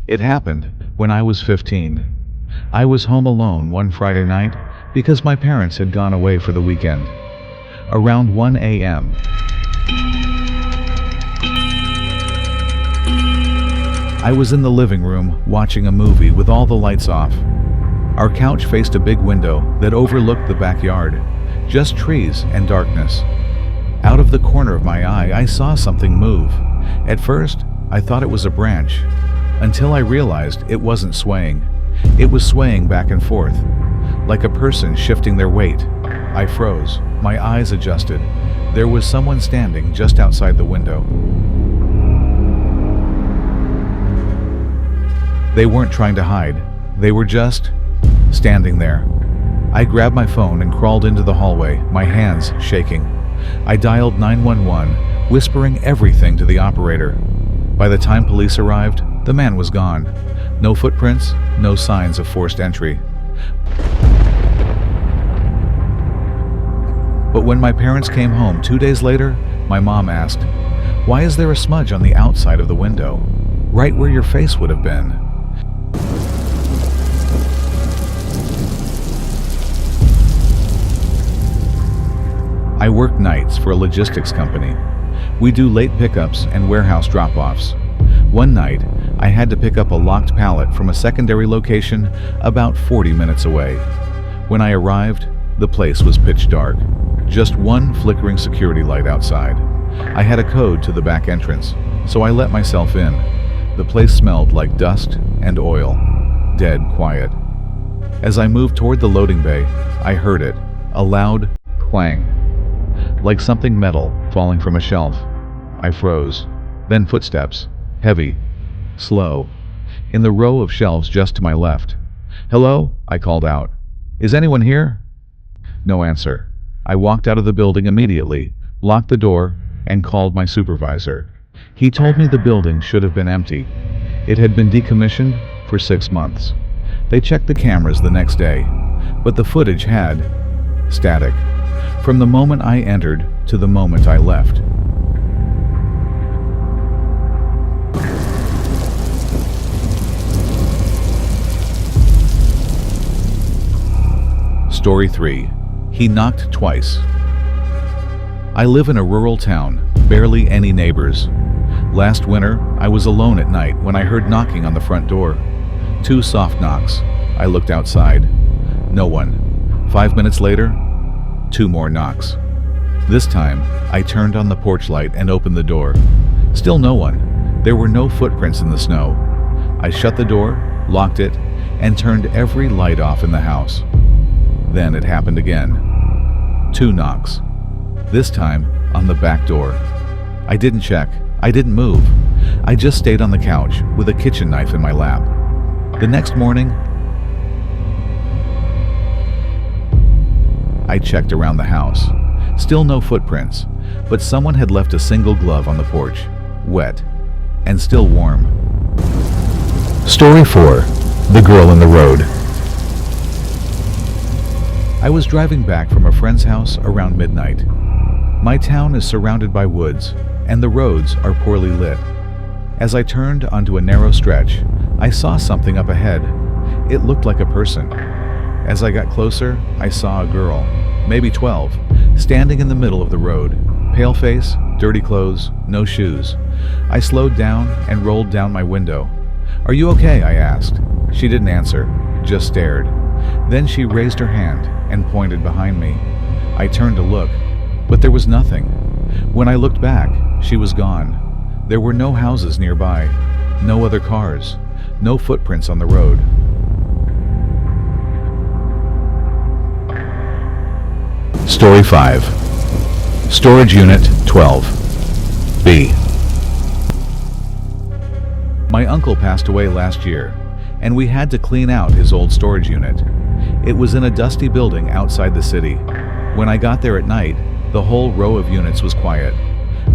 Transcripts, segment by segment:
It happened when I was 15. I was home alone one Friday night because my parents had gone away for the weekend. Around 1 a.m., I was in the living room watching a movie with all the lights off. Our couch faced a big window that overlooked the backyard, just trees and darkness. Out of the corner of my eye, I saw something move. At first, I thought it was a branch, until I realized it wasn't swaying. It was swaying back and forth, like a person shifting their weight. I froze, my eyes adjusted. There was someone standing just outside the window. They weren't trying to hide. They were just standing there. I grabbed my phone and crawled into the hallway, my hands shaking. I dialed 911, whispering everything to the operator. By the time police arrived, the man was gone. No footprints, no signs of forced entry. But when my parents came home 2 days later, my mom asked, "Why is there a smudge on the outside of the window? Right where your face would have been?" I work nights for a logistics company. We do late pickups and warehouse drop-offs. One night, I had to pick up a locked pallet from a secondary location about 40 minutes away. When I arrived, the place was pitch dark. Just one flickering security light outside. I had a code to the back entrance, so I let myself in. The place smelled like dust and oil. Dead quiet. As I moved toward the loading bay, I heard it, a loud clang, like something metal falling from a shelf. I froze. Then footsteps, heavy, slow, in the row of shelves just to my left. "Hello?" I called out. "Is anyone here?" No answer. I walked out of the building immediately, locked the door, and called my supervisor. He told me the building should have been empty. It had been decommissioned for 6 months. They checked the cameras the next day, but the footage had static from the moment I entered to the moment I left. Story 3. He knocked twice. I live in a rural town, barely any neighbors. Last winter, I was alone at night when I heard knocking on the front door. 2 soft knocks. I looked outside. No one. 5 minutes later, 2 more knocks. This time, I turned on the porch light and opened the door. Still no one. There were no footprints in the snow. I shut the door, locked it, and turned every light off in the house. Then it happened again. 2 knocks. This time on the back door. I didn't check. I didn't move. I just stayed on the couch with a kitchen knife in my lap. The next morning, I checked around the house. Still no footprints, but someone had left a single glove on the porch, wet and still warm. Story 4. The Girl in the Road. I was driving back from a friend's house around midnight. My town is surrounded by woods, and the roads are poorly lit. As I turned onto a narrow stretch, I saw something up ahead. It looked like a person. As I got closer, I saw a girl, maybe 12, standing in the middle of the road. Pale face, dirty clothes, no shoes. I slowed down and rolled down my window. "Are you okay?" I asked. She didn't answer, just stared. Then she raised her hand and pointed behind me. I turned to look, but there was nothing. When I looked back, she was gone. There were no houses nearby, no other cars, no footprints on the road. Story 5. Storage Unit 12B. My uncle passed away last year, and we had to clean out his old storage unit. It was in a dusty building outside the city. When I got there at night, the whole row of units was quiet.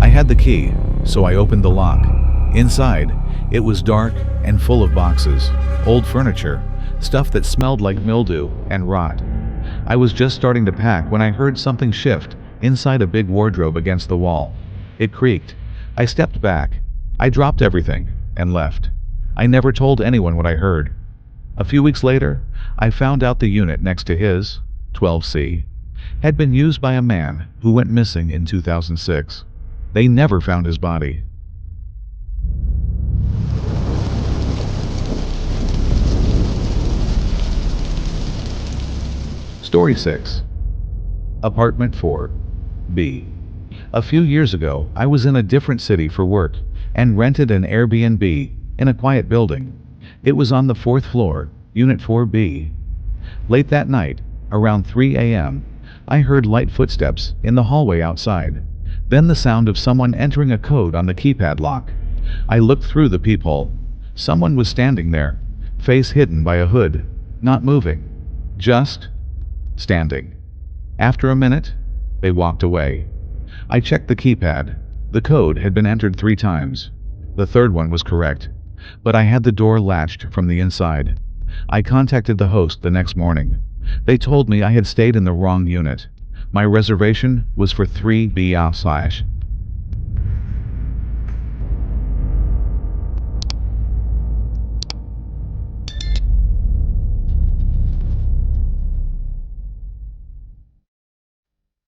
I had the key, so I opened the lock. Inside, it was dark and full of boxes, old furniture, stuff that smelled like mildew and rot. I was just starting to pack when I heard something shift inside a big wardrobe against the wall. It creaked. I stepped back. I dropped everything and left. I never told anyone what I heard. A few weeks later, I found out the unit next to his, 12C, had been used by a man who went missing in 2006. They never found his body. Story 6. Apartment 4B. A few years ago, I was in a different city for work and rented an Airbnb in a quiet building. It was on the 4th floor, Unit 4B. Late that night, around 3 a.m., I heard light footsteps in the hallway outside. Then the sound of someone entering a code on the keypad lock. I looked through the peephole. Someone was standing there, face hidden by a hood, not moving, just standing. After a minute, they walked away. I checked the keypad. The code had been entered 3 times. The third one was correct, but I had the door latched from the inside. I contacted the host the next morning. They told me I had stayed in the wrong unit. My reservation was for 3B/.